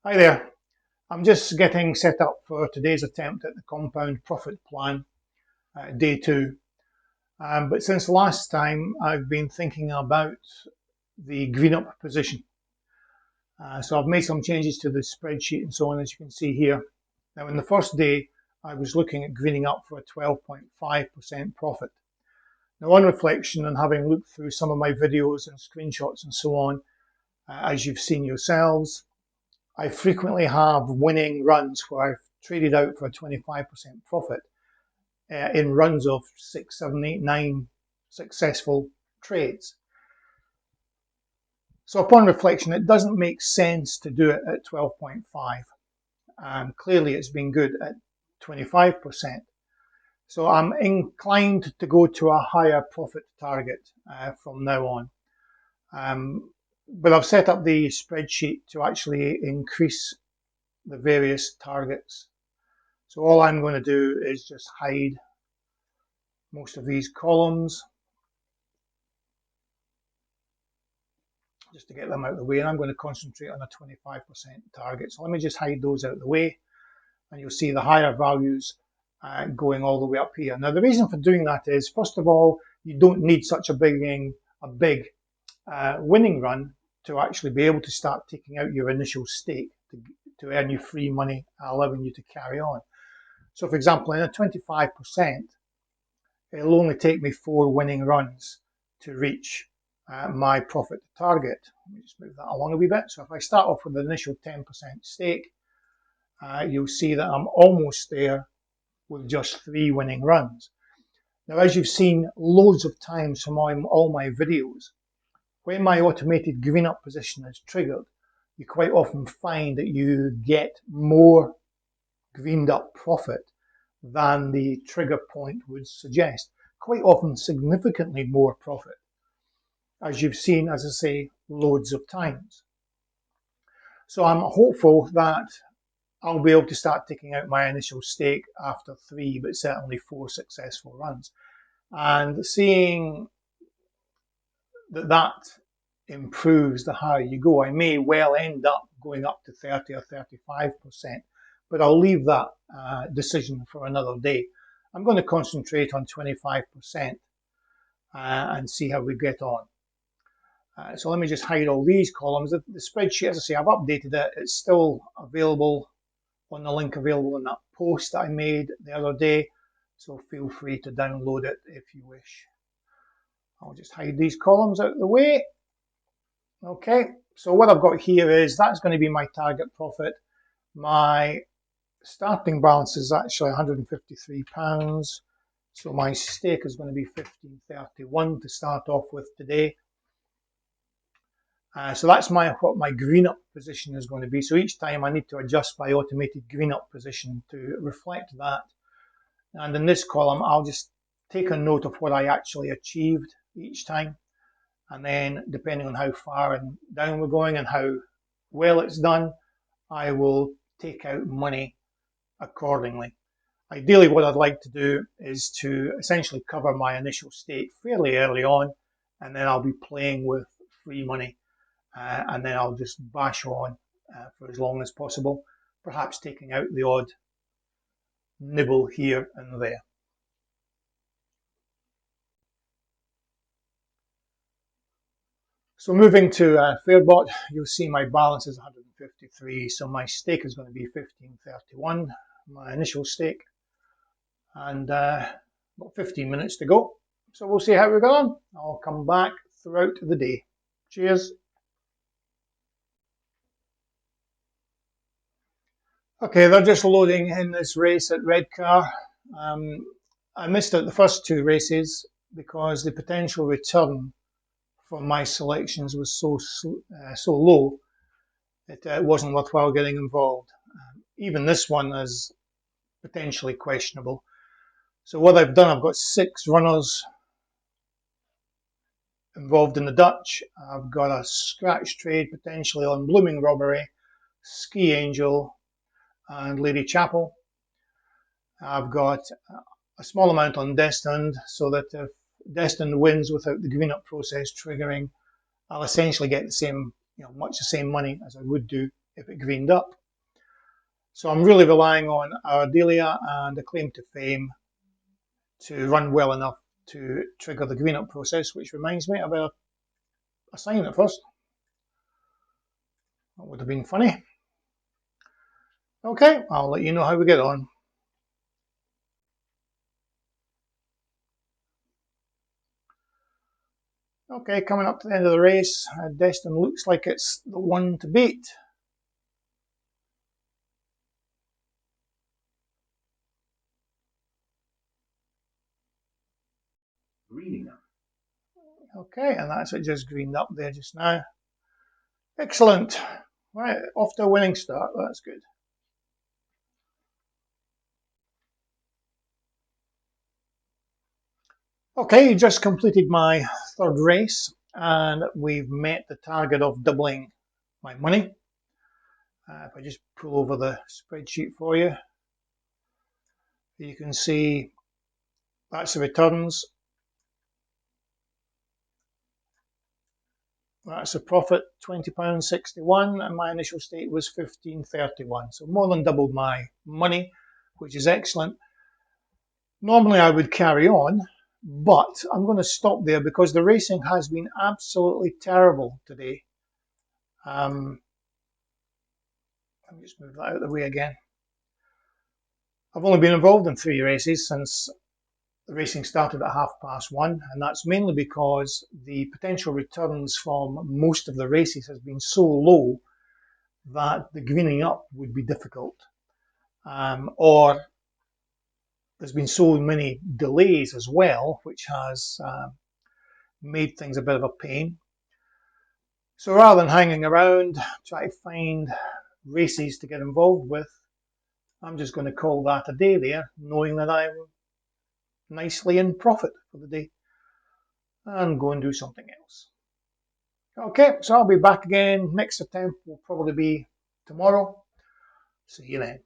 Hi there. I'm just getting set up for today's attempt at the compound profit plan, day two. But since last time, I've been thinking about the green up position. So I've made some changes to the spreadsheet and so on, as you can see here. Now, in the first day, I was looking at greening up for a 12.5% profit. Now, on reflection and having looked through some of my videos and screenshots and so on, as you've seen yourselves, I frequently have winning runs where I've traded out for a 25% profit in runs of 6, 7, 8, 9 successful trades. So upon reflection, it doesn't make sense to do it at 12.5. Clearly it's been good at 25%. So I'm inclined to go to a higher profit target from now on. But I've set up the spreadsheet to actually increase the various targets. So all I'm going to do is just hide most of these columns just to get them out of the way, and I'm going to concentrate on a 25% target. So let me just hide those out of the way, and you'll see the higher values going all the way up here. Now the reason for doing that is, first of all, you don't need such a big winning run to actually be able to start taking out your initial stake to earn you free money, allowing you to carry on. So for example, in a 25%, it'll only take me 4 winning runs to reach my profit target. Let me just move that along a wee bit. So if I start off with an initial 10% stake, you'll see that I'm almost there with just 3 winning runs. Now, as you've seen loads of times from all my videos, when my automated green up position is triggered, you quite often find that you get more greened up profit than the trigger point would suggest. Quite often significantly more profit, as you've seen, as I say, loads of times. So I'm hopeful that I'll be able to start taking out my initial stake after 3, but certainly 4 successful runs. And seeing that improves the higher you go, I may well end up going up to 30 or 35%, but I'll leave that decision for another day. I'm going to concentrate on 25% and see how we get on. So let me just hide all these columns. The spreadsheet, as I say, I've updated it. It's still available on the link available in that post that I made the other day. So feel free to download it if you wish. I'll just hide these columns out of the way. Okay, so what I've got here is that's going to be my target profit. My starting balance is actually £153. So my stake is going to be 1531 to start off with today. So that's what my green up position is going to be. So each time I need to adjust my automated green up position to reflect that. And in this column, I'll just take a note of what I actually achieved each time. And then depending on how far and down we're going and how well it's done, I will take out money accordingly. Ideally, what I'd like to do is to essentially cover my initial stake fairly early on, and then I'll be playing with free money. And then I'll just bash on for as long as possible, perhaps taking out the odd nibble here and there. So moving to Fairbot, you'll see my balance is 153, so my stake is going to be 1531, my initial stake, and about 15 minutes to go. So we'll see how we go on. I'll come back throughout the day. Cheers. Okay, they're just loading in this race at Redcar. I missed out the first 2 races because the potential return from my selections was so low that it wasn't worthwhile getting involved. Even this one is potentially questionable. So what I've done, I've got 6 runners involved in the Dutch. I've got a scratch trade potentially on Blooming Robbery, Ski Angel, and Lady Chapel. I've got a small amount on Destined, so that if Destined wins without the green up process triggering, I'll essentially get the same, much the same money as I would do if it greened up. So I'm really relying on Ardelia and Acclaim to Fame to run well enough to trigger the green up process, which reminds me about a sign at first. That would have been funny. Okay, I'll let you know how we get on. Okay, coming up to the end of the race, Destin looks like it's the one to beat. Greening up. Okay, and that's it, just greened up there just now. Excellent. Right, off to a winning start. That's good. Okay, just completed my third race and we've met the target of doubling my money. If I just pull over the spreadsheet for you, you can see that's the returns. That's a profit, £20.61, and my initial stake was £15.31. So more than doubled my money, which is excellent. Normally I would carry on, but I'm going to stop there because the racing has been absolutely terrible today. Let me just move that out of the way again. I've only been involved in 3 races since the racing started at 1:30, and that's mainly because the potential returns from most of the races has been so low that the greening up would be difficult, or there's been so many delays as well, which has made things a bit of a pain. So rather than hanging around, try to find races to get involved with, I'm just going to call that a day there, knowing that I'm nicely in profit for the day, and go and do something else. Okay, so I'll be back again. Next attempt will probably be tomorrow. See you then.